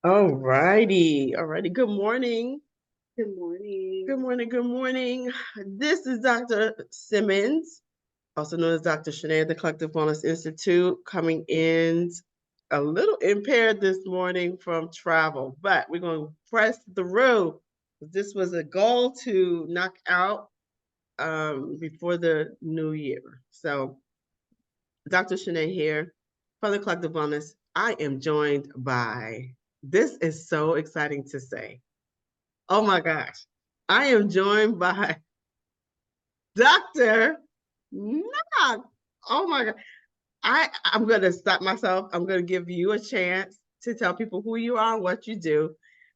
All righty. All righty. Good morning. Good morning. Good morning. Good morning. This is Dr. Simmons, also known as Dr. Shanae at the Collective Wellness Institute, coming in a little impaired this morning from travel, but we're going to press through. This was a goal to knock out before the new year. So, Dr. Shanae here from the Collective Wellness. I am joined by, this is so exciting to say. Oh my gosh. I am joined by Dr. Knox. Oh my God. I'm going to stop myself. I'm going to give you a chance to tell people who you are and what you do.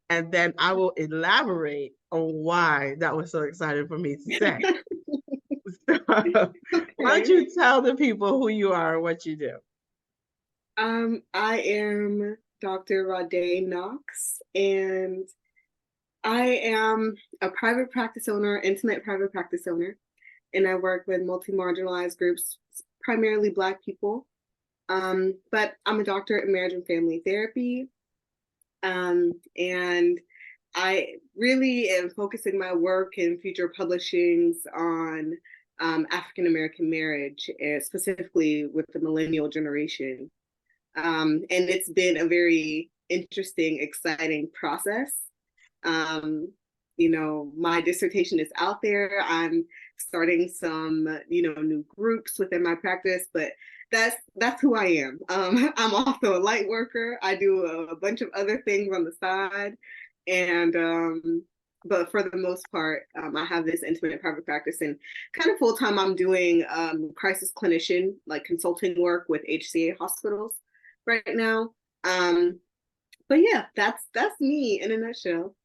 And then I will elaborate on why that was so exciting for me to say. So, why don't Okay. you tell the people who you are and what you do? I am Dr. Rade Knox, and I am a private practice owner, intimate private practice owner, and I work with multi-marginalized groups, primarily Black people. But I'm a doctor in marriage and family therapy, and I really am focusing my work and future publishings on African American marriage, and specifically with the millennial generation. And it's been a very interesting, exciting process. Um, my dissertation is out there. I'm starting some, new groups within my practice, but that's who I am. I'm also a light worker. I do a bunch of other things on the side, and but for the most part, I have this intimate private practice, and kind of full time. I'm doing crisis clinician, like consulting work with HCA hospitals right now. Um, but yeah, that's me in a nutshell.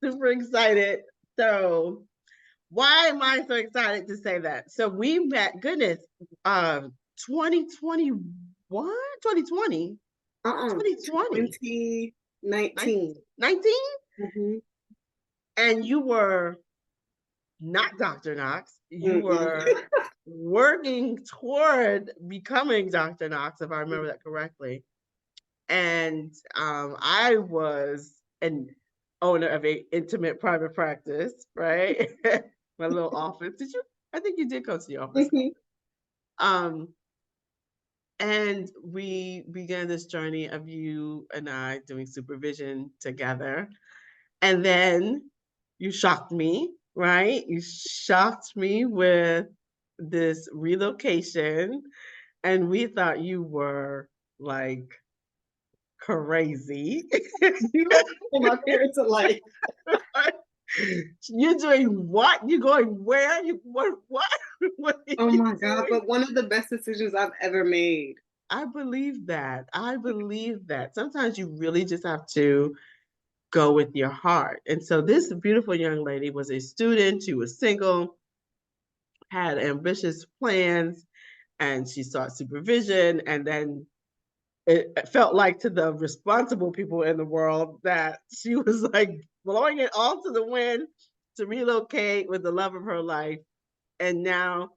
Super excited. So, why am I so excited to say that? So we met, goodness, 2021, 2020, Uh-uh. 2020, 2019. 19, Mm-hmm. and you were not Dr. Knox. You Mm-mm. were working toward becoming Dr. Knox, if I remember that correctly. And I was an owner of a intimate private practice, right? My little office. Did you? I think you did go to the office. Mm-hmm. Um, and we began this journey of you and I doing supervision together. And then you shocked me, right? You shocked me with this relocation. And we thought you were like crazy. You like my parents are like, You're doing what? You're going where? You what? What are oh you my God, doing? but one of the best decisions I've ever made. I believe that. I believe that. Sometimes you really just have to go with your heart. And so this beautiful young lady was a student. She was single, had ambitious plans, and she sought supervision. And then it felt like to the responsible people in the world that she was like blowing it all to the wind to relocate with the love of her life. And now,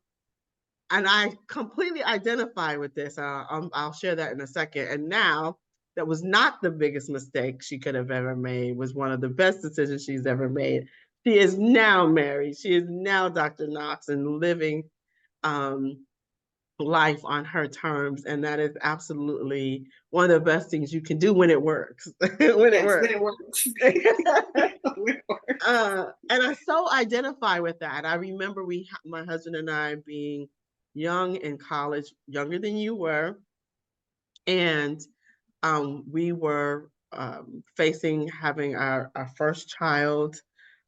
and I completely identify with this. I'll share that in a second. And now, that was not the biggest mistake she could have ever made. Was one of the best decisions she's ever made. She is now married. She is now Dr. Knox and living um, life on her terms, and that is absolutely one of the best things you can do when it works. When it Yes, when works. it works. When it works. And I so identify with that. I remember my husband and I, being young in college, younger than you were, and we were facing having our first child,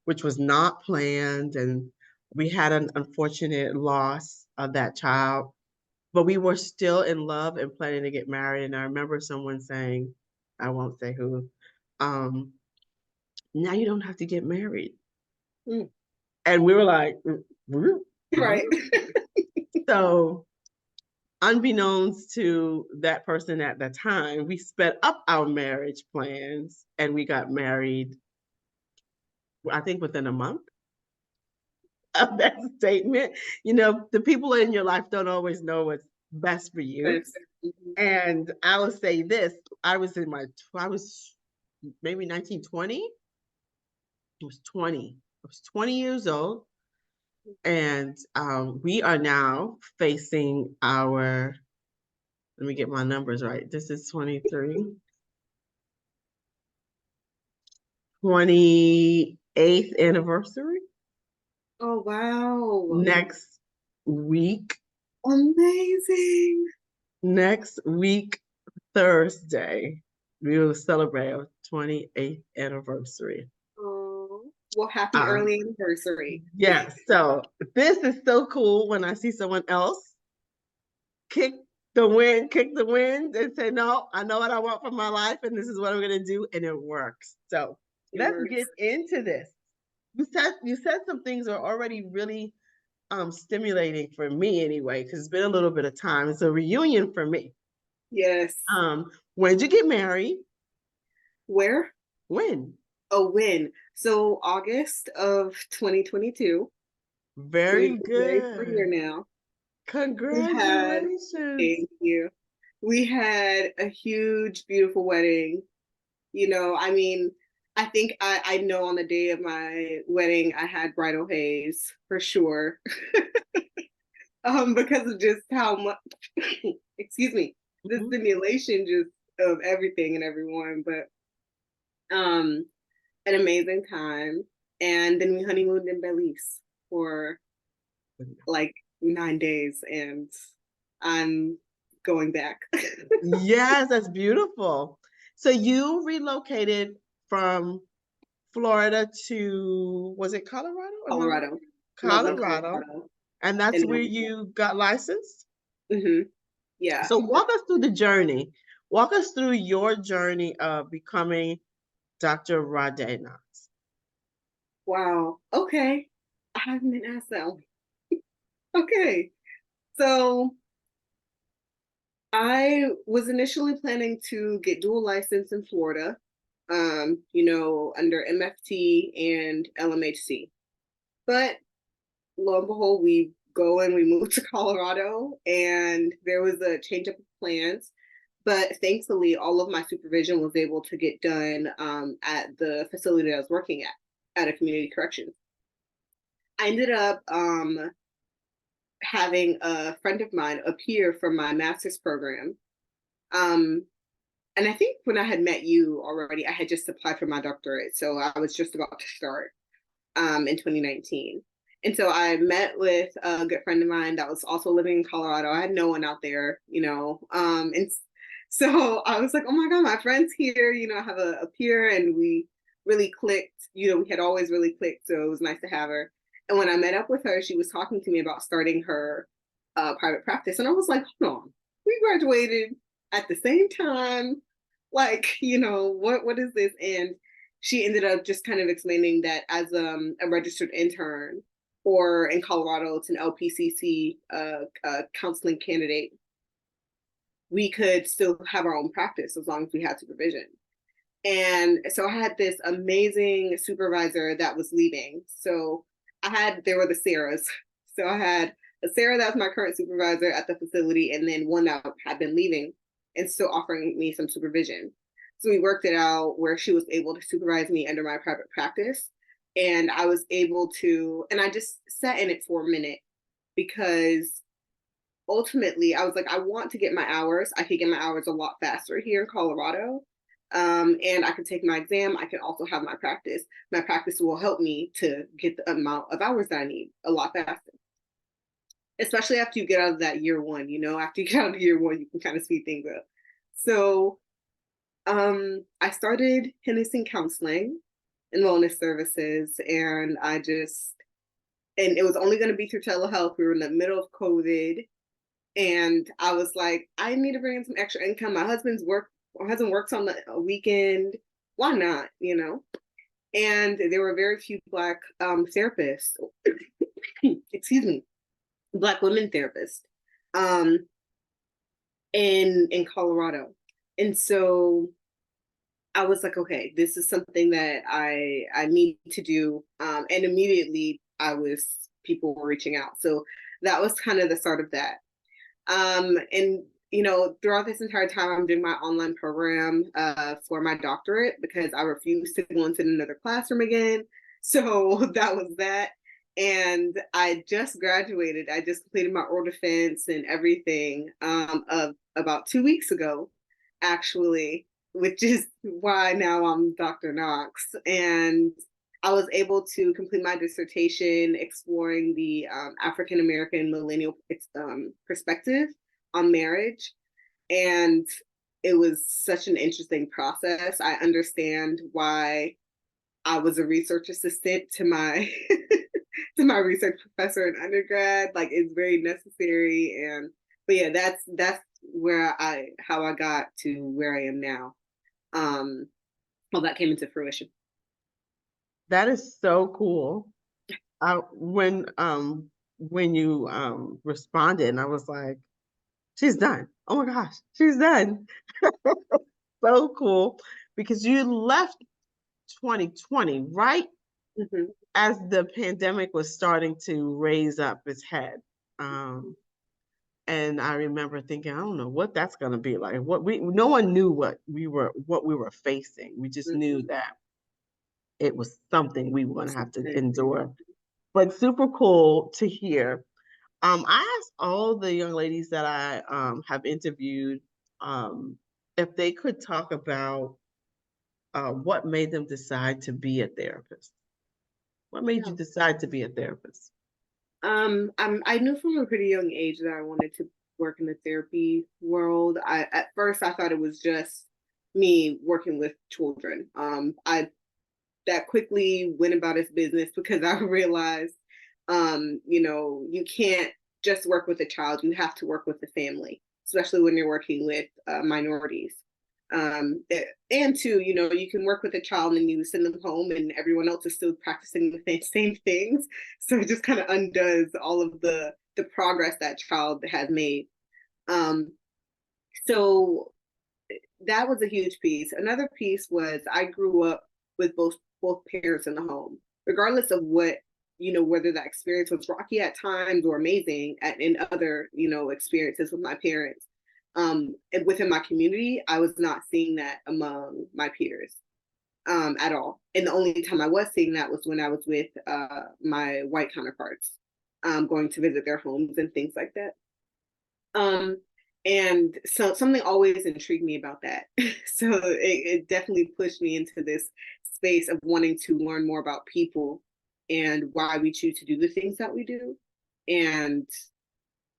which was not planned, and we had an unfortunate loss of that child, but we were still in love and planning to get married. And I remember someone saying, I won't say who, um, now you don't have to get married. Mm. And we were like, Right. so unbeknownst to that person at the time, we sped up our marriage plans and we got married, I think within a month of that statement. You know, the people in your life don't always know what's best for you. Mhm. And I will say this, I was maybe 1920. I was 20. I was 20 years old. And we are now facing our, let me get my numbers right. This is 28th anniversary Oh, wow. next week. Amazing. Next week, Thursday, we will celebrate our 28th anniversary. Oh, well, happy Um, early anniversary. yeah, so this is so cool when I see someone else kick kick the wind and say, no, I know what I want for my life and this is what I'm gonna do, and it works. So It let's get works. into this. You said some things are already really stimulating for me anyway, because it's been a little bit of time. It's a reunion for me. Yes. When did you get married? Where? When? Oh, when? So August of 2022. So Very we've been married for a year good. now. We had, Congratulations. thank you. We had a huge, beautiful wedding. I mean, I think I know on the day of my wedding, I had bridal haze for sure. Because of just how much, excuse me, the Mhm. stimulation just of everything and everyone. But um, an amazing time. And then we honeymooned in Belize for like 9 days, and I'm going back. Yes, that's beautiful. So you relocated from Florida to, was it Colorado? Am I right? Colorado, Loveland, Colorado. Colorado, And that's and where you got licensed? yeah. So walk us through the journey. Walk us through your journey of becoming Dr. Rade Knox. Wow. Okay. I haven't been asked that one. Okay. So I was initially planning to get dual license in Florida, under MFT and LMHC. But lo and behold, we go and we move to Colorado, and there was a change up of plans. But thankfully, all of my supervision was able to get done at the facility that I was working at a community corrections. I ended up having a friend of mine appear for my master's program. Um, and I think when I had met you already, I had just applied for my doctorate. So I was just about to start in 2019. And so I met with a good friend of mine that was also living in Colorado. I had no one out there, and so I was like, oh my God, my friend's here, I have a peer, and we really clicked, we had always really clicked. So it was nice to have her. And when I met up with her, she was talking to me about starting her private practice. And I was like, hold on, we graduated at the same time. Like, what is this? And she ended up just kind of explaining that as a registered intern, or in Colorado, it's an LPCC counseling candidate, we could still have our own practice as long as we had supervision. And so I had this amazing supervisor that was leaving. So there were the Sarahs. So I had a Sarah that was my current supervisor at the facility, and then one that had been leaving and still offering me some supervision. So we worked it out where she was able to supervise me under my private practice. And I was able to, and I just sat in it for a minute, because ultimately I was like, I want to get my hours. I could get my hours a lot faster here in Colorado. And I could take my exam. I can also have my practice. My practice will help me to get the amount of hours that I need a lot faster, especially after you get out of that year one. After you get out of year one, you can kind of speed things up. So I started Henderson Counseling and Wellness Services, and and it was only going to be through telehealth. We were in the middle of COVID, and I was like, I need to bring in some extra income. My husband works on the weekend. Why not? And there were very few Black therapists, excuse me, Black women therapists, um, in Colorado. And so I was like, okay, this is something that I need to do. And immediately people were reaching out. So that was kind of the start of that. And throughout this entire time, I'm doing my online program for my doctorate because I refused to go into another classroom again. So that was that. And I just graduated. I just completed my oral defense and everything of about 2 weeks ago, actually, which is why now I'm Dr. Knox. And I was able to complete my dissertation exploring the African American millennial perspective on marriage. And it was such an interesting process. I understand why I was a research assistant to my to my research professor in undergrad. Like it's very necessary. And but yeah, that's where I how I got to where I am now. How that came into fruition. That is so cool. When you responded, and I was like, she's done. Oh my gosh, she's done. So cool because you left 2020, right? Mm-hmm. As the pandemic was starting to raise up its head. Um, and I remember thinking, I don't know what that's going to be like. No one knew what we were facing. We just knew Mm-hmm. that it was something we were going to have to endure. But super cool to hear. I asked all the young ladies that I have interviewed um, if they could talk about what made them decide to be a therapist. What made you Yeah. decide to be a therapist? I knew from a pretty young age that I wanted to work in the therapy world. At first I thought it was just me working with children. I that quickly went about its business because I realized, you can't just work with a child. You have to work with the family, especially when you're working with minorities. And two, you can work with a child and you send them home and everyone else is still practicing the same things. So it just kind of undoes all of the progress that child has made. Um, so that was a huge piece. Another piece was I grew up with both parents in the home, regardless of what whether that experience was rocky at times or amazing in other experiences with my parents. And within my community, I was not seeing that among my peers at all. And the only time I was seeing that was when I was with my white counterparts, going to visit their homes and things like that. Um, and so something always intrigued me about that. So it definitely pushed me into this space of wanting to learn more about people and why we choose to do the things that we do. And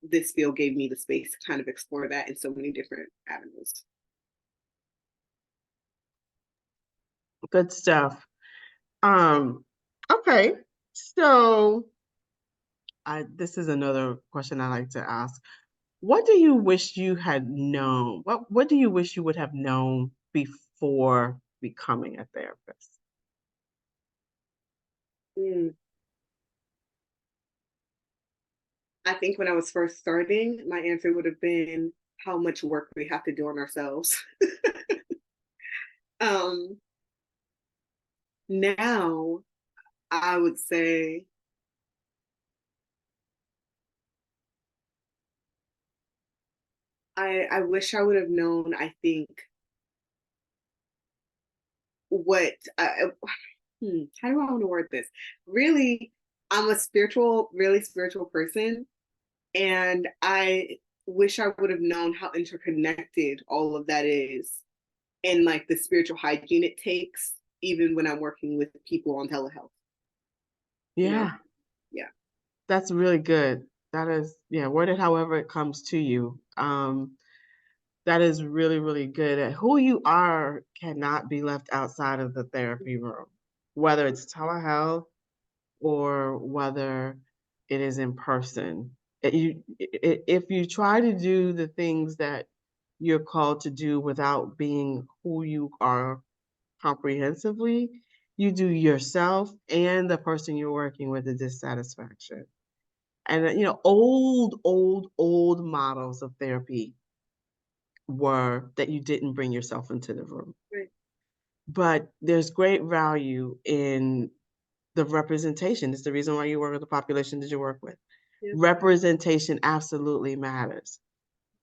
this field gave me the space to kind of explore that in so many different avenues. Good stuff. Um, okay. So this is another question I like to ask. What do you wish you had known? What do you wish you would have known before becoming a therapist? Mm. I think when I was first starting, my answer would have been how much work we have to do on ourselves. um, Now, I would say I wish I would have known, I think, what how do I want to word this? Really, I'm a really spiritual person, and I wish I would have known how interconnected all of that is and like the spiritual hygiene it takes, even when I'm working with people on telehealth, you know? Yeah, Yeah. that's really good. That is, yeah, word it however it comes to you. That is really, really good. Who you are cannot be left outside of the therapy room, whether it's telehealth or whether it is in person. If you try to do the things that you're called to do without being who you are comprehensively, you do yourself and the person you're working with a dissatisfaction. And old models of therapy were that you didn't bring yourself into the room. Right. But there's great value in the representation. It's the reason why you work with the population that you work with. Yeah. Representation absolutely matters.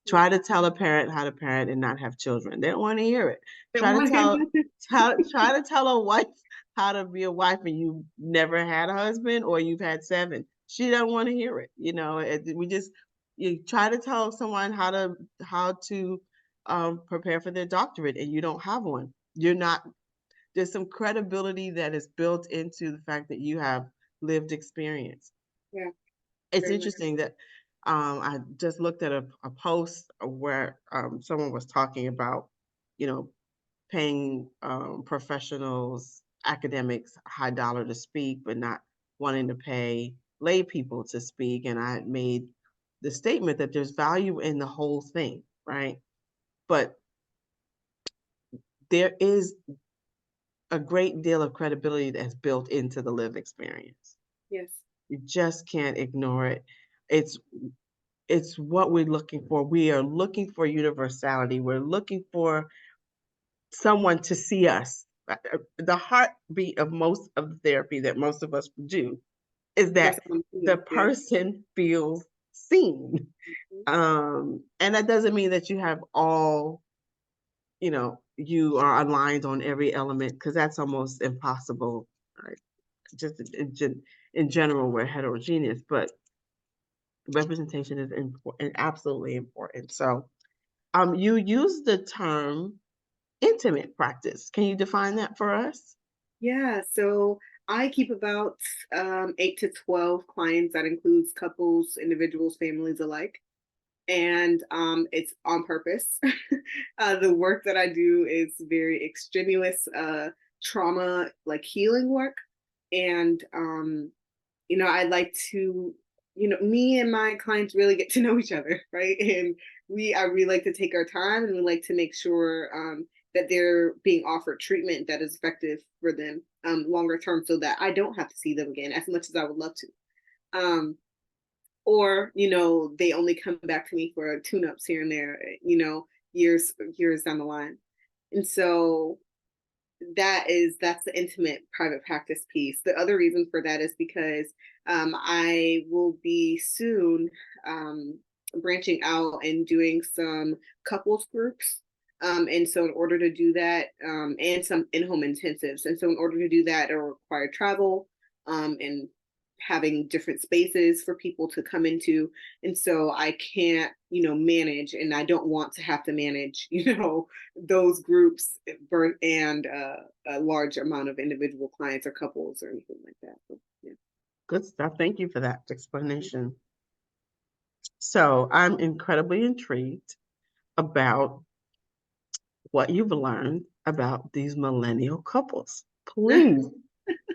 Try to tell a parent how to parent and not have children. They don't want to hear it. Oh my goodness. Try to tell a wife how to be a wife and you've never had a husband or you've had seven. She doesn't want to hear it. We just you try to tell someone how to prepare for their doctorate and you don't have one. You're not. There's some credibility that is built into the fact that you have lived experience. Yeah, It's very much. interesting that I just looked at a post where someone was talking about, you know, paying professionals, academics, high dollar to speak, but not wanting to pay lay people to speak. And I made the statement that there's value in the whole thing, right? But there is a great deal of credibility that's built into the lived experience. Yes. You just can't ignore it. It's it's what we're looking for. We are looking for universality. We're looking for someone to see us. The heartbeat of most of the therapy that most of us do is First that one, the yeah. person feels seen. Mhm. And that doesn't mean that you have all, you are aligned on every element because that's almost impossible. Right? Just in general, we're heterogeneous, but representation is important, absolutely important. So, you use the term intimate practice. Can you define that for us? Yeah, so I keep about 8 to 12 clients. That includes couples, individuals, families alike. And it's on purpose. The work that I do is very extraneous, trauma, like healing work. And I like to, me and my clients really get to know each other, right? And I really like to take our time, and we like to make sure that they're being offered treatment that is effective for them longer term, so that I don't have to see them again as much as I would love to. Um, or they only come back to me for tune-ups here and there, years down the line. And so that's the intimate private practice piece. The other reason for that is because I will be soon branching out and doing some couples groups. And so in order to do that, and some in-home intensives. And so in order to do that, it'll require travel, and having different spaces for people to come into. And so I can't, manage, and I don't want to have to manage, those groups and a large amount of individual clients or couples or anything like that. So, yeah. Good stuff. Thank you for that explanation. So, I'm incredibly intrigued about what you've learned about these millennial couples. Please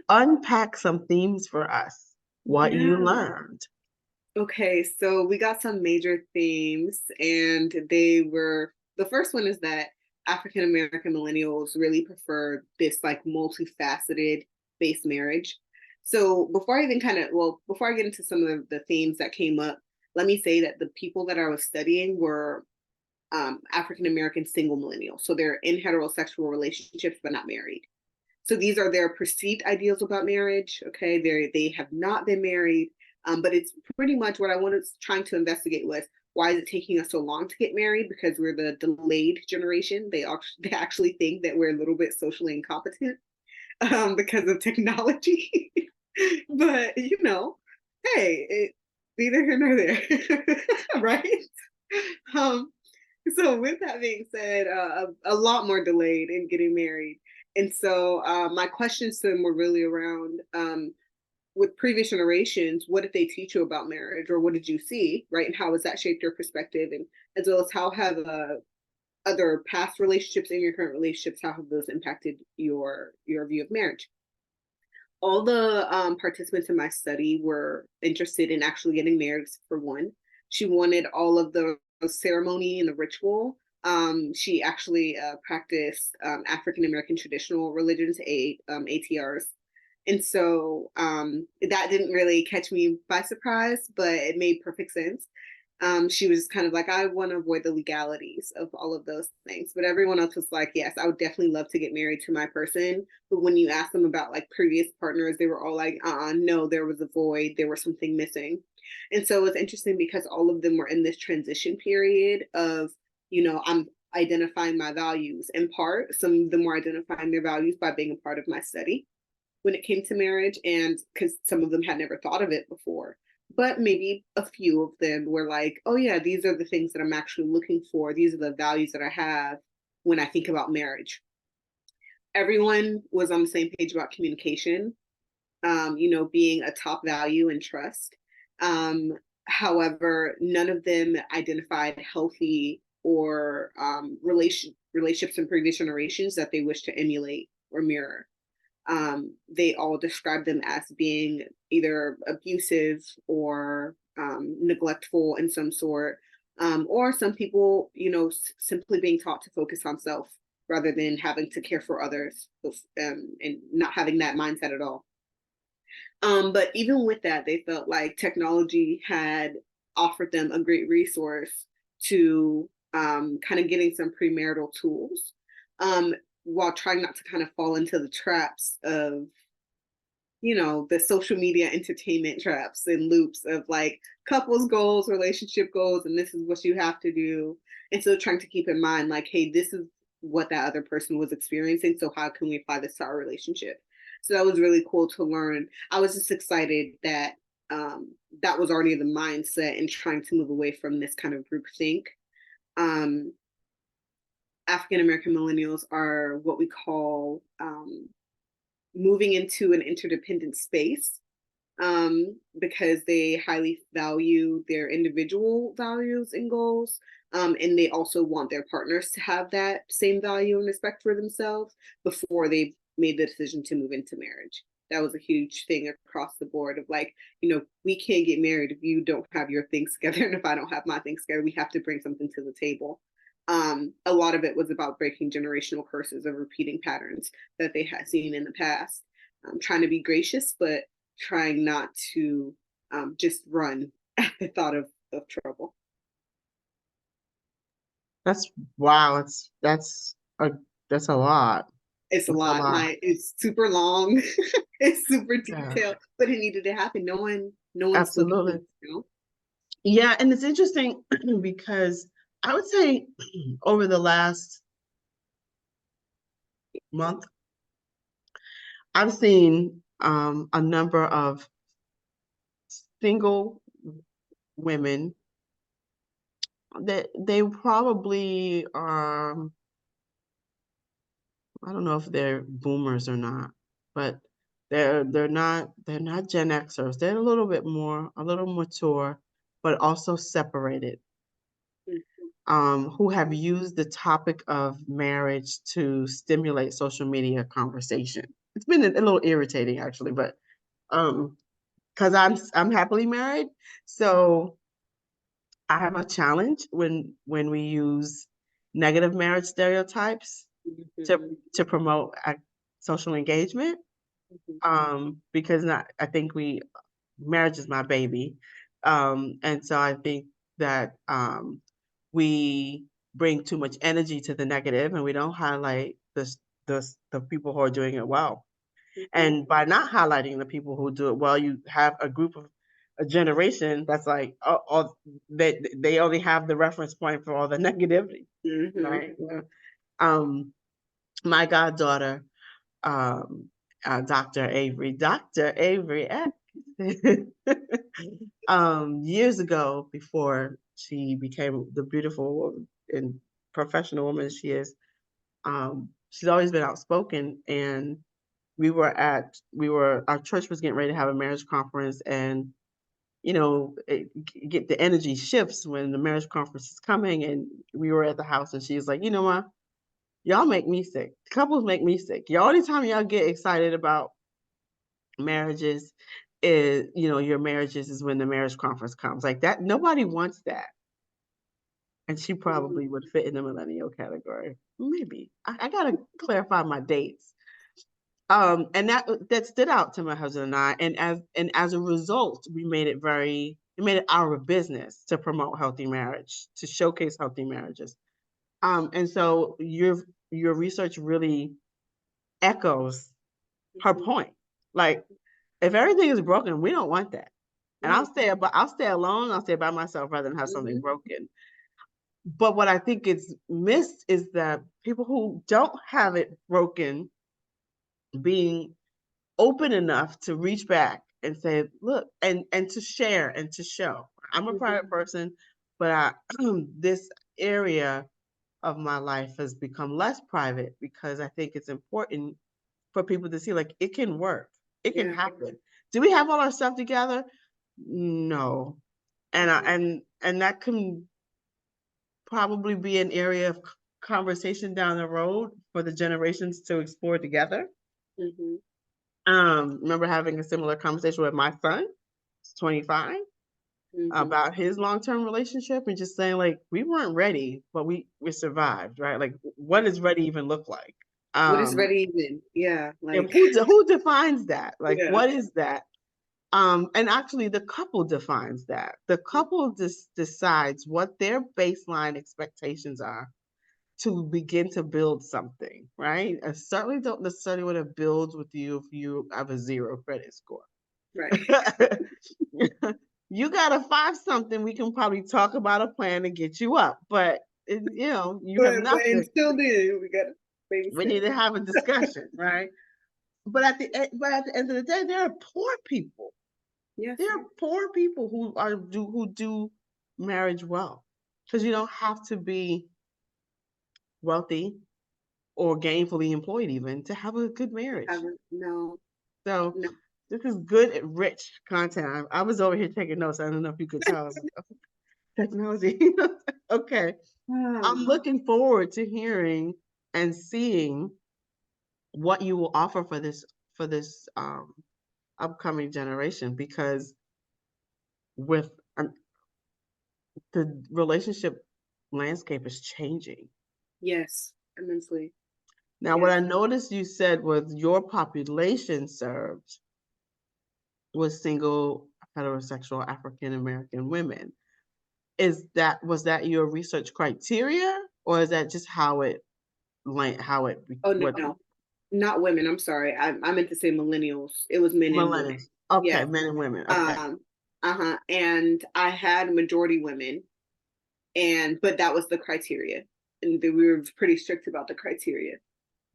unpack some themes for us, what you Yeah. learned. Okay, so we got some major themes, and the first one is that African American millennials really prefer this like multifaceted based marriage. So before I get into some of the themes that came up, let me say that the people that I was studying were African American single millennials. So they're in heterosexual relationships but not married. So these are their perceived ideals about marriage. Okay, they have not been married, but it's pretty much what I wanted trying to investigate was, why is it taking us so long to get married? Because we're the delayed generation. They actually think that we're a little bit socially incompetent because of technology. But hey, neither here nor there, right? Um, so with that being said, a lot more delayed in getting married. And so my questions to them were really around, with previous generations, what did they teach you about marriage, or what did you see, right? And how has that shaped your perspective? And as well as how have other past relationships and your current relationships, how have those impacted your view of marriage? All the participants in my study were interested in actually getting married. For one, she wanted all of the ceremony and the ritual. She actually practiced African American traditional religions, ATRs. And so that didn't really catch me by surprise, but it made perfect sense. She was kind of like, I want to avoid the legalities of all of those things. But everyone else was like, yes, I would definitely love to get married to my person. But when you ask them about like previous partners, they were all like, no, there was a void, there was something missing. And so it's interesting because all of them were in this transition period of, I'm identifying my values in part. Some of them were identifying their values by being a part of my study when it came to marriage, and because some of them had never thought of it before. But maybe a few of them were like, oh, yeah, these are the things that I'm actually looking for. These are the values that I have when I think about marriage. Everyone was on the same page about communication, being a top value and trust. However, none of them identified healthy or relationships in previous generations that they wish to emulate or mirror. They all describe them as being either abusive or neglectful in some sort, or some people, simply being taught to focus on self rather than having to care for others, and not having that mindset at all. But even with that, they felt like technology had offered them a great resource to kind of getting some premarital tools, um, while trying not to kind of fall into the traps of, the social media entertainment traps and loops of like couples goals, relationship goals, and this is what you have to do. And so trying to keep in mind, like, hey, this is what that other person was experiencing. So how can we apply this to our relationship? So that was really cool to learn. I was just excited that that was already the mindset and trying to move away from this kind of group think. Um, African American millennials are what we call moving into an interdependent space, because they highly value their individual values and goals. And they also want their partners to have that same value and respect for themselves before they made the decision to move into marriage. That was a huge thing across the board of like, we can't get married if you don't have your things together. And if I don't have my things together, we have to bring something to the table. A lot of it was about breaking generational curses of repeating patterns that they had seen in the past. Trying to be gracious, but trying not to just run at the thought of trouble. That's wow. That's a lot. It's a That's a lot. lot. It's super long. It's super Yeah, detailed, but it needed to happen. No one spoke it, absolutely. you know? Yeah, and it's interesting because I would say over the last month, I've seen a number of single women that they probably I don't know if they're boomers or not, but they're not Gen Xers. They're a little mature, but also separated, who have used the topic of marriage to stimulate social media conversation. It's been a little irritating actually, but because I'm happily married, so I have a challenge when we use negative marriage stereotypes to Mhm, to promote social engagement. mhm, Because not, I think marriage is my baby, and so I think that we bring too much energy to the negative, and we don't highlight the people who are doing it well. mhm, And by not highlighting the people who do it well, you have a generation that's like, they only have the reference point for all the negativity, mhm, right? Yeah. Um, my goddaughter, um, Dr. Avery X, years ago, before she became the beautiful and professional woman she is, she's always been outspoken. And our church was getting ready to have a marriage conference, and get the energy shifts when the marriage conference is coming, and we were at the house, and she's like, what, y'all make me sick. Couples make me sick. Y'all, only time y'all get excited about marriages is, your marriages is when the marriage conference comes. Like that, nobody wants that. And she mhm, probably would fit in the millennial category. Maybe. I gotta clarify my dates. And that stood out to my husband and I. And as a result, we made it our business to promote healthy marriage, to showcase healthy marriages. And so your research really echoes her mhm, point. Like, if everything is broken, we don't want that. And I'll stay alone, I'll stay by myself rather than have something Mm-hmm. broken. But what I think is missed is that people who don't have it broken being open enough to reach back and say, look, and to share and to show. I'm a Mm-hmm. private person, but I this area of my life has become less private because I think it's important for people to see like it can work. It can Yeah. happen. Do we have all our stuff together? No. Mm-hmm. And that can probably be an area of conversation down the road for the generations to explore together. Mm-hmm. Remember having a similar conversation with my son, 25, Mm-hmm. about his long-term relationship and just saying like we weren't ready, but we survived, right? Like what does ready even look like? What is Um, ready even? Yeah, and like who defines that? Like yeah. what is that? And actually the couple defines that. The couple decides what their baseline expectations are to begin to build something, right? I certainly don't necessarily want to build with you if you have a zero credit score. Right. You got a five something, we can probably talk about a plan to get you up. But you have But nothing. until then, we got baby We need steps. to have a discussion, right? But at the end of the day, there are poor people. Yes. There are poor people who do marriage well. Because you don't have to be wealthy or gainfully employed even to have a good marriage. Haven't. No. So No. this is good, rich content. I was over here taking notes. I don't know if you could tell. Technology. Okay. I'm Um, looking forward to hearing and seeing what you will offer for this upcoming generation because with the relationship landscape is changing. yes. Immensely. Now, what Yes. I noticed you said was your population served was single heterosexual African American women. Was that your research criteria, or is that just how it how it Oh what no. Not women. I'm sorry. I meant to say millennials. It was men and women. millennials? Okay, Yes. men and women. Okay, Um, uh-huh. And I had majority women, and but that was the criteria. And we were pretty strict about the criteria.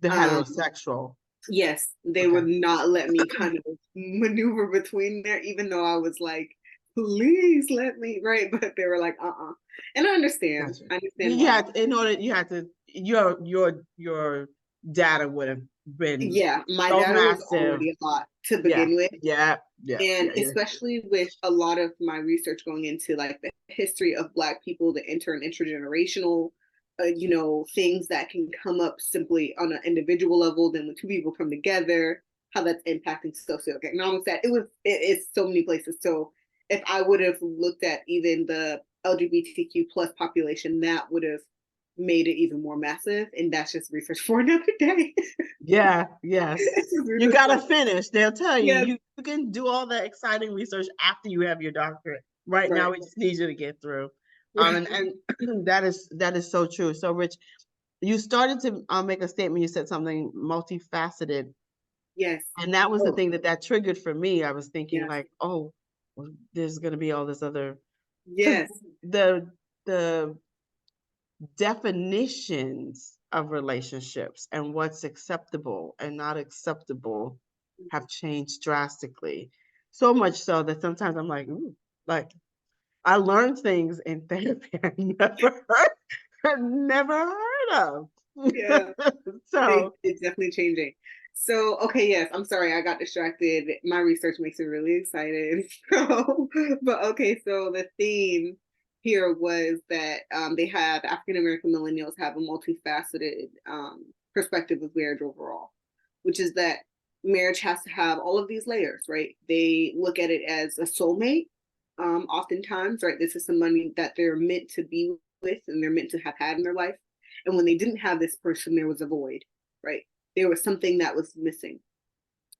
the Um, heterosexual. yes, they Okay, would not let me kind of maneuver between there, even though I was like, please let me, right? But they were like, uh-uh. And I understand. gotcha. I understand You why. had in order you had to your data would have been Yeah, my so data was massive. already a lot to Yeah, begin with. yeah, yeah, And yeah, yeah. especially with a lot of my research going into like the history of Black people, the inter and intergenerational, things that can come up simply on an individual level, then when two people come together, how that's impacting socioeconomics. That it's so many places. So if I would have looked at even the LGBTQ plus population, that would have made it even more massive. And that's just research for another day. Yeah, yes. It's just You research for gotta another. finish. They'll tell you, Yes, you can do all the exciting research after you have your doctorate. Right now, right. we just need you to get through. Right. And that is so true. So, Rich, you started to make a statement. You said something multifaceted, Yes. and that was the Oh, thing that triggered for me. I was thinking yes. like, oh, well, there's gonna be all this other because Yes. the definitions of relationships and what's acceptable and not acceptable have changed drastically. So much so that sometimes I'm like, ooh, like I learned things in therapy I never heard of. Yeah. So It's definitely changing. So, okay, yes, I'm sorry, I got distracted. My research makes me really excited. So, but okay, so the theme here was that they had African American millennials have a multifaceted perspective of marriage overall, which is that marriage has to have all of these layers, right? They look at it as a soulmate, oftentimes, right? This is somebody that they're meant to be with and they're meant to have had in their life. And when they didn't have this person, there was a void, right? There was something that was missing.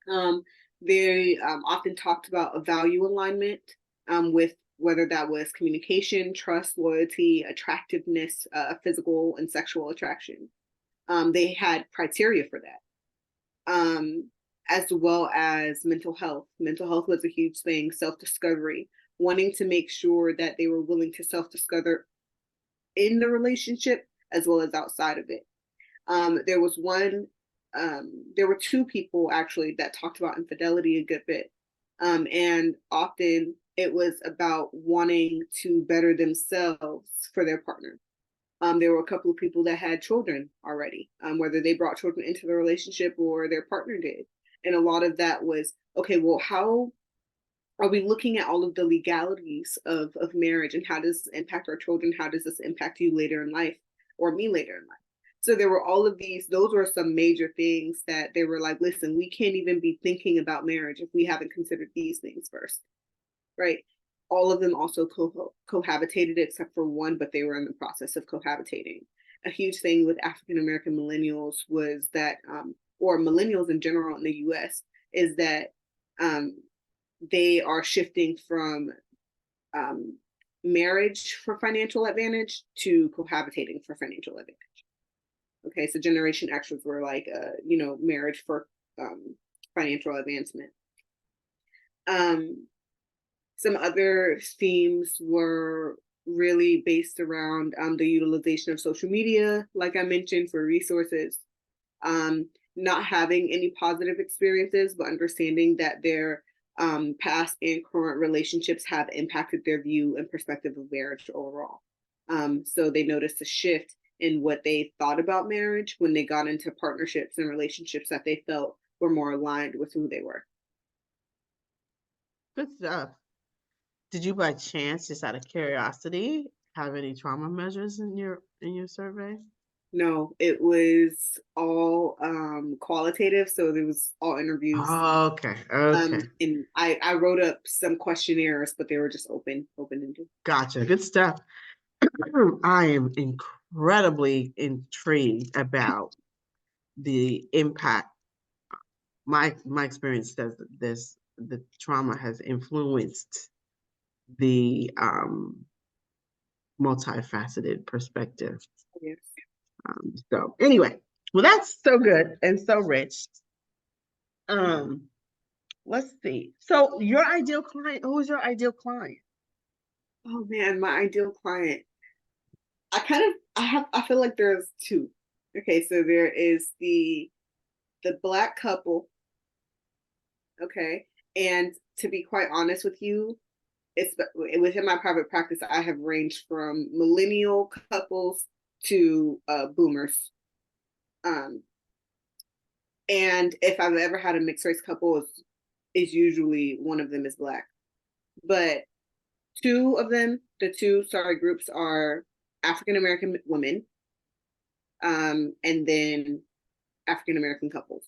Um, they often talked about a value alignment with whether that was communication, trust, loyalty, attractiveness, physical and sexual attraction. They had criteria for that. Um, as well as mental health. Mental health was a huge thing, self-discovery, wanting to make sure that they were willing to self-discover in the relationship as well as outside of it. There was one, there were two people actually that talked about infidelity a good bit. And often it was about wanting to better themselves for their partner. There were a couple of people that had children already, whether they brought children into the relationship or their partner did. And a lot of that was, okay, well, how are we looking at all of the legalities of marriage and how does this impact our children? How does this impact you later in life or me later in life? So there were all of these, those were some major things that they were like, listen, we can't even be thinking about marriage if we haven't considered these things first, right? All of them also cohabitated except for one, but they were in the process of cohabitating. A huge thing with African American millennials was that, or millennials in general in the US, is that they are shifting from marriage for financial advantage to cohabitating for financial advantage. Okay, so Generation Xers were like, marriage for financial advancement. Some other themes were really based around the utilization of social media, like I mentioned, for resources, not having any positive experiences, but understanding that their past and current relationships have impacted their view and perspective of marriage overall. So they noticed a shift in what they thought about marriage when they got into partnerships and relationships that they felt were more aligned with who they were. Good stuff. Did you by chance, just out of curiosity, have any trauma measures in your survey? No, it was all qualitative, so it was all interviews. Oh, okay. Okay. And I wrote up some questionnaires, but they were just open-ended. Gotcha. Good stuff. I am incredibly intrigued about the impact. My experience says that the trauma has influenced the multifaceted perspective. Yes. So anyway, well, that's so good and so rich. Um, let's see. So your ideal client, who is your ideal client? Oh man, my ideal client. I feel like there's two. Okay, so there is the Black couple. Okay, and to be quite honest with you, it's within my private practice. I have ranged from millennial couples to boomers. Um, and if I've ever had a mixed race couple, is usually one of them is Black. But two of them, the two sorry groups are African American women, and then African American couples.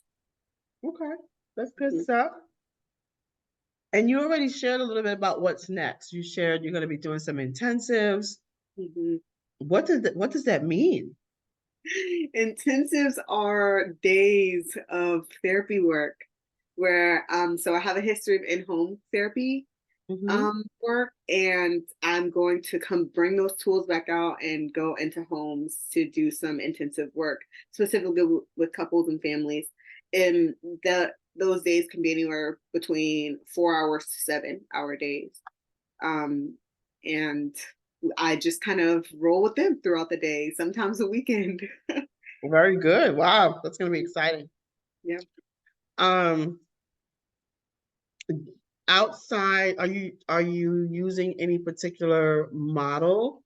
Okay, that's good Mhm. stuff. And you already shared a little bit about what's next. You shared you're going to be doing some intensives. Mhm. What does that mean? Intensives are days of therapy work where so I have a history of in-home therapy Mm-hmm. work, and I'm going to come bring those tools back out and go into homes to do some intensive work, specifically with couples and families. And those days can be anywhere between 4 hours to 7 hour days. Um, and I just kind of roll with them throughout the day, sometimes a weekend. Very good. Wow, that's going to be exciting. Yeah. Um, outside, are you using any particular model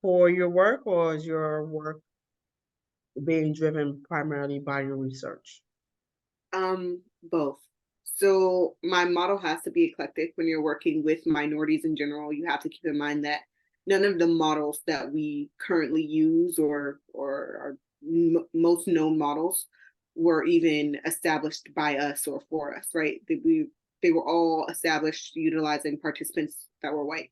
for your work, or is your work being driven primarily by your research? Both. So my model has to be eclectic when you're working with minorities in general. You have to keep in mind that none of the models that we currently use or are most known models were even established by us or for us, right? They were all established utilizing participants that were white.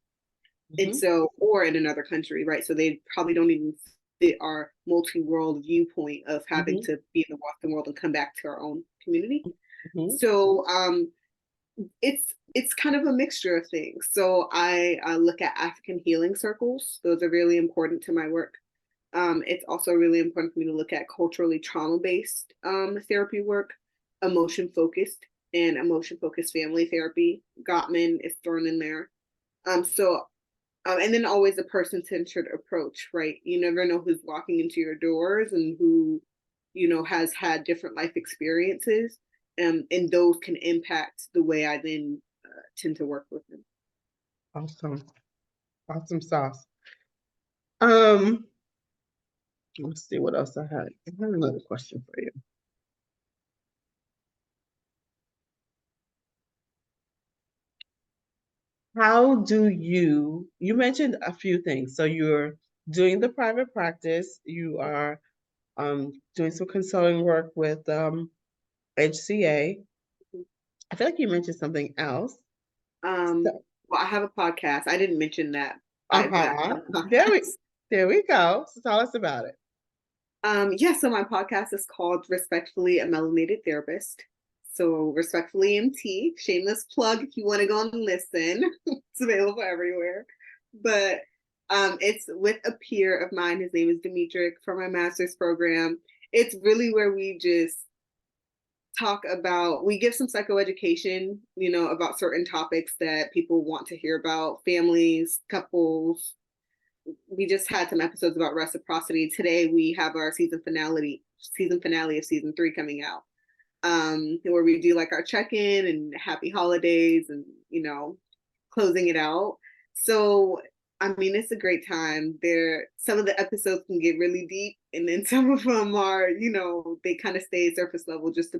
And Mm-hmm. so, or in another country, right? So they probably don't even fit our multi-world viewpoint of having Mm-hmm. to be in the Western world and come back to our own community. Mm-hmm. So it's kind of a mixture of things. So I look at African healing circles. Those are really important to my work. It's also really important for me to look at culturally trauma-based therapy work. emotion focused and emotion focused family therapy. Gottman is thrown in there. And then always a person centered approach, right? You never know who's walking into your doors and who, has had different life experiences. And those can impact the way I then tend to work with them. Awesome. Awesome sauce. Um, let's see what else I had. I have another question for you. How do you mentioned a few things. So you're doing the private practice, you are doing some consulting work with HCA. I feel like you mentioned something else. Um, So, well, I have a podcast. I didn't mention that, but I uh-huh. have a podcast. There we go. So tell us about it. Yeah, so my podcast is called Respectfully a Melanated Therapist. So Respectfully MT, shameless plug if you want to go and listen. It's available everywhere. But it's with a peer of mine. His name is Dimitri from my master's program. It's really where we just we give some psychoeducation, about certain topics that people want to hear about, families, couples. We just had some episodes about reciprocity. Today we have our season finale of season 3 coming out. Where we do like our check-in and happy holidays and, closing it out. So I mean, it's a great time. Some of the episodes can get really deep, and then some of them are, they kind of stay surface level, just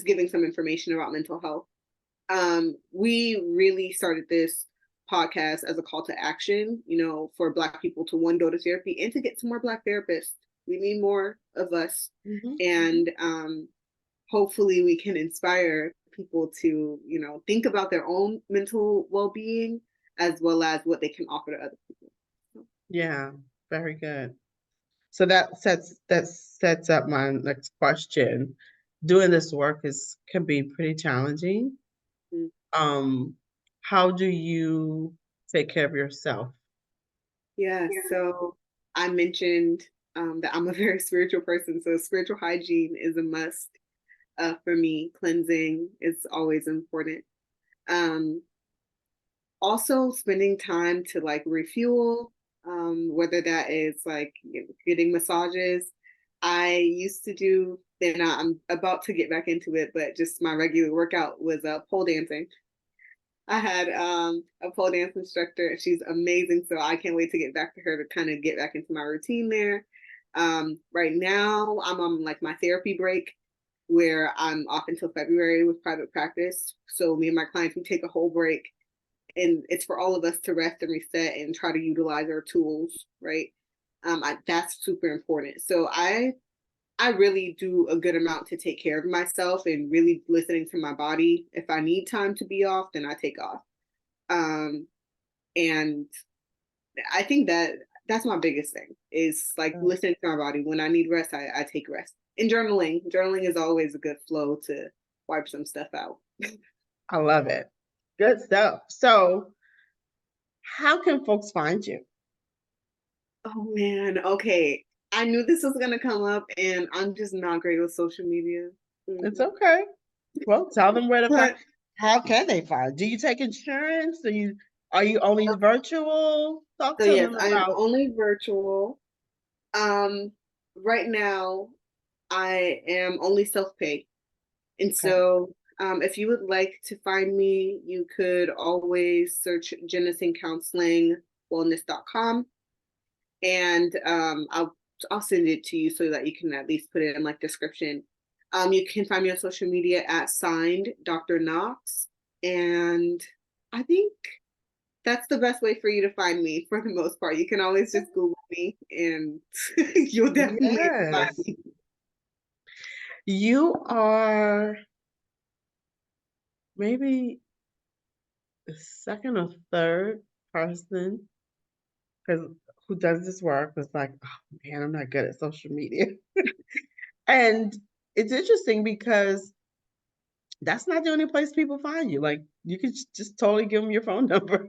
giving some information about mental health. We really started this podcast as a call to action, for Black people to one, go to therapy and to get some more Black therapists. We need more of us. Mhm. And hopefully we can inspire people to, think about their own mental well being as well as what they can offer to other people. Yeah, very good. So that sets up my next question. Doing this work is can be pretty challenging. Mm. Um, how do you take care of yourself? Yeah, so I mentioned that I'm a very spiritual person, so spiritual hygiene is a must for me. Cleansing is always important. Um, Also, spending time to like refuel, whether that is like getting massages. I used to do, then I'm about to get back into it, but just my regular workout was pole dancing. I had a pole dance instructor, and she's amazing. So I can't wait to get back to her to kind of get back into my routine there. Right now, I'm on like my therapy break where I'm off until February with private practice. So me and my clients, we take a whole break, and it's for all of us to rest and reset and try to utilize our tools, right? That's super important. So I really do a good amount to take care of myself and really listening to my body. If I need time to be off, then I take off. Um, and I think that's my biggest thing is like Oh, listening to my body. When I need rest, I take rest. And journaling is always a good flow to wipe some stuff out. I love it. Good stuff. So, how can folks find you? Oh man, okay. I knew this was gonna come up, and I'm just not great with social media. It's Mhm. okay. Well, tell them where to find. But How can they find? Do you take insurance? Are you only virtual? Talk so to yes, them I'm about. only virtual. Um, right now I am only self-pay. And Okay. so if you would like to find me, you could always search Jennison Counseling Wellness.com, and I'll send it to you so that you can at least put it in like description. You can find me on social media at signed Dr. Knox, and I think that's the best way for you to find me for the most part. You can always just Google me, and you'll definitely find Yes. me. You are maybe the second or third person because who does this work was like, oh man, I'm not good at social media. And it's interesting because that's not the only place people find you. Like you could just totally give them your phone number.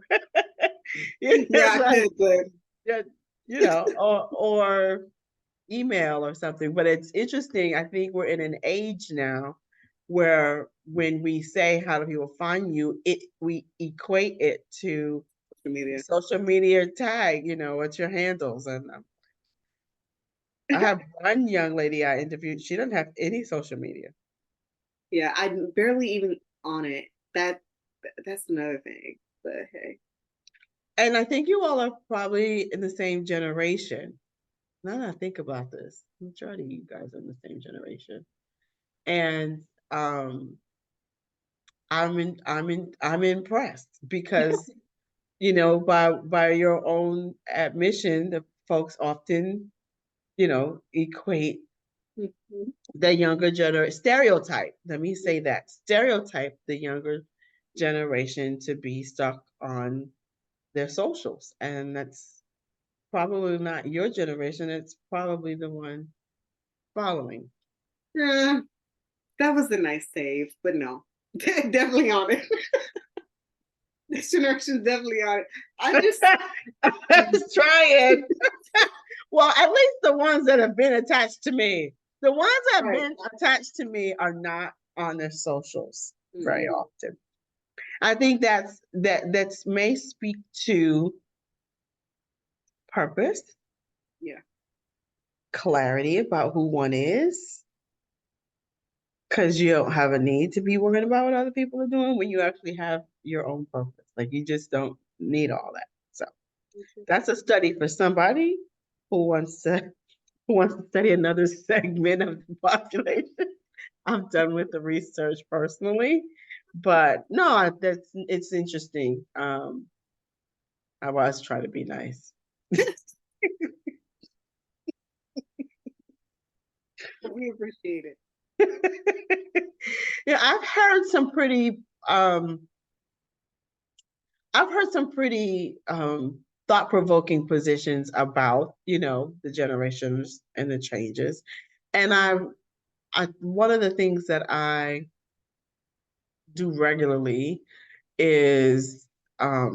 Yeah, Yeah, I like could, but yeah, or email or something. But it's interesting. I think we're in an age now where when we say how do people find you, we equate it to social media. social media tag, what's your handles. And I have one young lady I interviewed, she doesn't have any social media. Yeah, I'm barely even on it. That's another thing. But hey. And I think you all are probably in the same generation. Now that I think about this, majority of you guys are in the same generation. And I'm impressed because by your own admission, the folks often, equate Mhm. the younger generation stereotype. Let me say that stereotype the younger generation to be stuck on their socials, and that's probably not your generation. It's probably the one following. Yeah, that was a nice save, but no. Definitely on it. This generation's definitely on it. I just Let's try it. Well, at least the ones that have been attached to me. The ones that have right. been attached to me are not on their socials very Mm-mm. often. I think that's may speak to purpose, Yeah. clarity about who one is, because you don't have a need to be worried about what other people are doing when you actually have your own purpose. Like you just don't need all that. So that's a study for somebody who wants to study another segment of the population. I'm done with the research personally, but no, that's it's interesting. I was trying to be nice. We appreciate it. Yeah, I've heard some pretty thought-provoking positions about, the generations and the changes. And I one of the things that I do regularly is I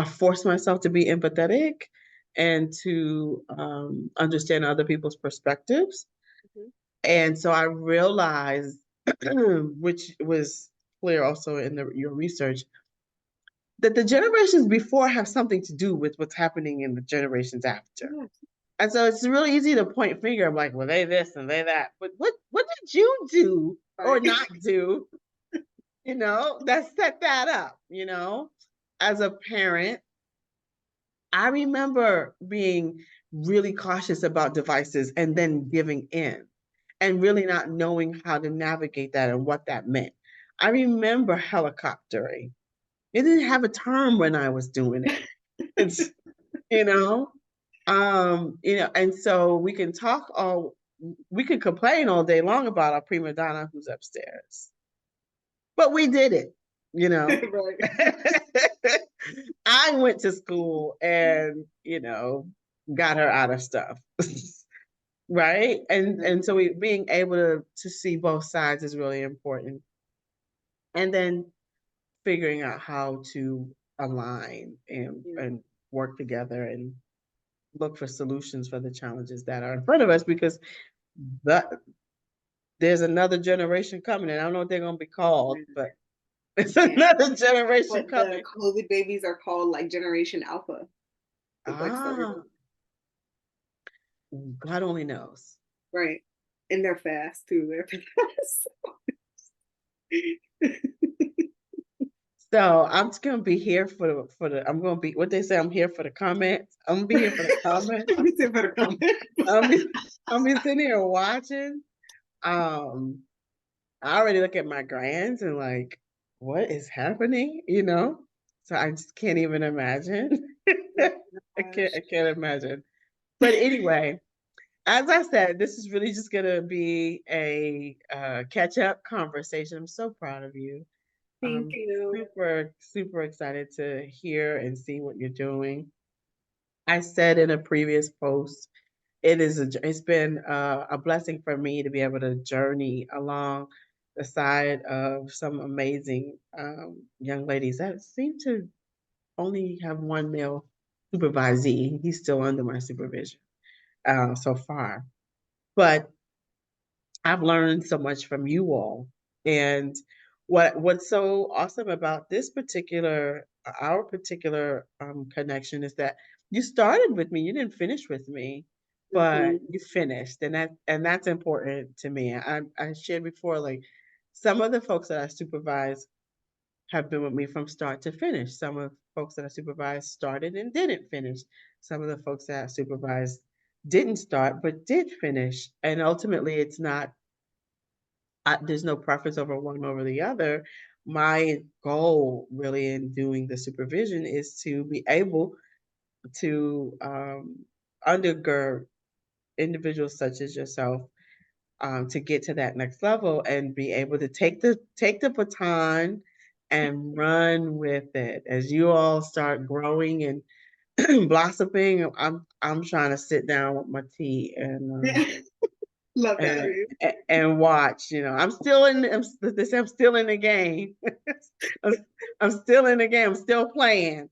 force myself to be empathetic and to understand other people's perspectives. Mhm. And so I realized, which was clear also in your research, that the generations before have something to do with what's happening in the generations after. Yeah. And so it's really easy to point finger. I'm like, well, they this and they that. But what did you do or Right. not do, that set that up, as a parent? I remember being really cautious about devices and then giving in and really not knowing how to navigate that and what that meant. I remember helicoptering. It didn't have a term when I was doing it. It's, you know, and so we can complain all day long about our prima donna who's upstairs, but we did it, you know. Right. I went to school and, got her out of stuff. Right. And so being able to see both sides is really important. And then figuring out how to align Yeah. and work together and look for solutions for the challenges that are in front of us because the, there's another generation coming and I don't know what they're going to be called, but it's And another generation but the coming. COVID babies are called like Generation Alpha. It's like started Ah, God only knows. right. And they're fast too. They're fast. So I'm just gonna be here for the I'm gonna be what they say, I'm here for the comments. I'm gonna be here for the comments. Let me see if I comment. I'll be I'll be sitting here watching. Um I already look at my grands and like, what is happening? So I just can't even imagine. Gosh. I can't imagine. But anyway, as I said, this is really just gonna be a catch up conversation. I'm so proud of you. Thank I'm you. super, super excited to hear and see what you're doing. I said in a previous post, it's been a blessing for me to be able to journey along the side of some amazing young ladies that seem to only have one male supervisee. He's still under my supervision so far. But I've learned so much from you all. And what's so awesome about this particular our particular connection is that you started with me. You didn't finish with me, but Mhm. you finished, and that's important to me. I shared before, like some of the folks that I supervise have been with me from start to finish. Some of the folks that I supervised started and didn't finish. Some of the folks that I supervised didn't start but did finish. And ultimately, it's not there's no preference over one over the other. My goal, really, in doing the supervision is to be able to undergird individuals such as yourself to get to that next level and be able to take the baton and run with it as you all start growing and blossoming. I'm trying to sit down with my tea Love that, and Ruth. and watch. I'm still in. They say I'm still in the game. I'm, I'm still in the game. I'm still playing,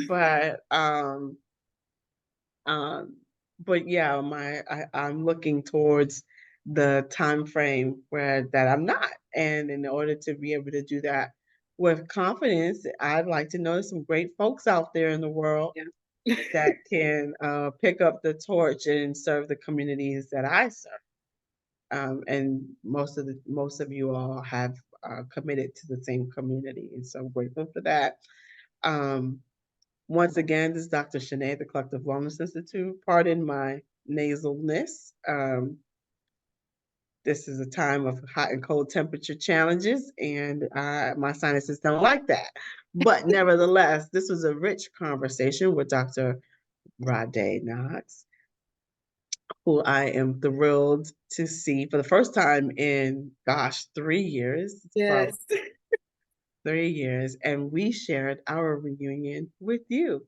but um, but yeah, I'm looking towards the time frame where that I'm not, and in order to be able to do that with confidence, I'd like to know there's some great folks out there in the world Yeah. that can pick up the torch and serve the communities that I serve. And most of you all have committed to the same community, and so I'm grateful for that. Um, Once again, this is Dr. Shanae, the Collective Wellness Institute. Pardon my nasalness. This is a time of hot and cold temperature challenges, and my sinuses don't like that. But nevertheless, this was a rich conversation with Dr. Rade Knox, who I am thrilled to see for the first time in, gosh, 3 years. It's probably Yes. 3 years, and we shared our reunion with you.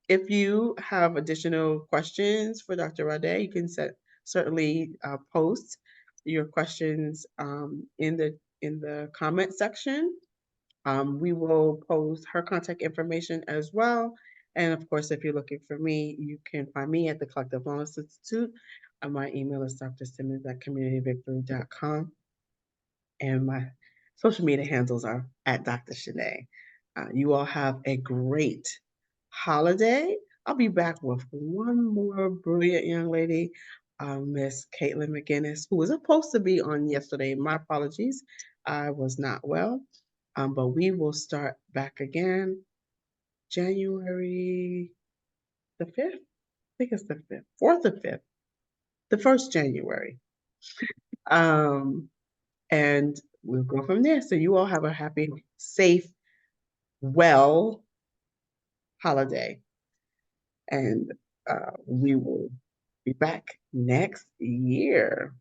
If you have additional questions for Dr. Rade, you can certainly post your questions in the comment section. We will post her contact information as well. And of course, if you're looking for me, you can find me at the Collective Wellness Institute. My email is drsimmons@communityvictory.com, and my social media handles are at Dr. Shanae. You all have a great holiday. I'll be back with one more brilliant young lady, Miss Caitlin McGinnis, who was supposed to be on yesterday. My apologies. I was not well. But we will start back again January the 5th. I think it's the 5th, 4th or 5th, the 1st January. Um, and we'll go from there. So you all have a happy, safe, well holiday, and we will be back next year.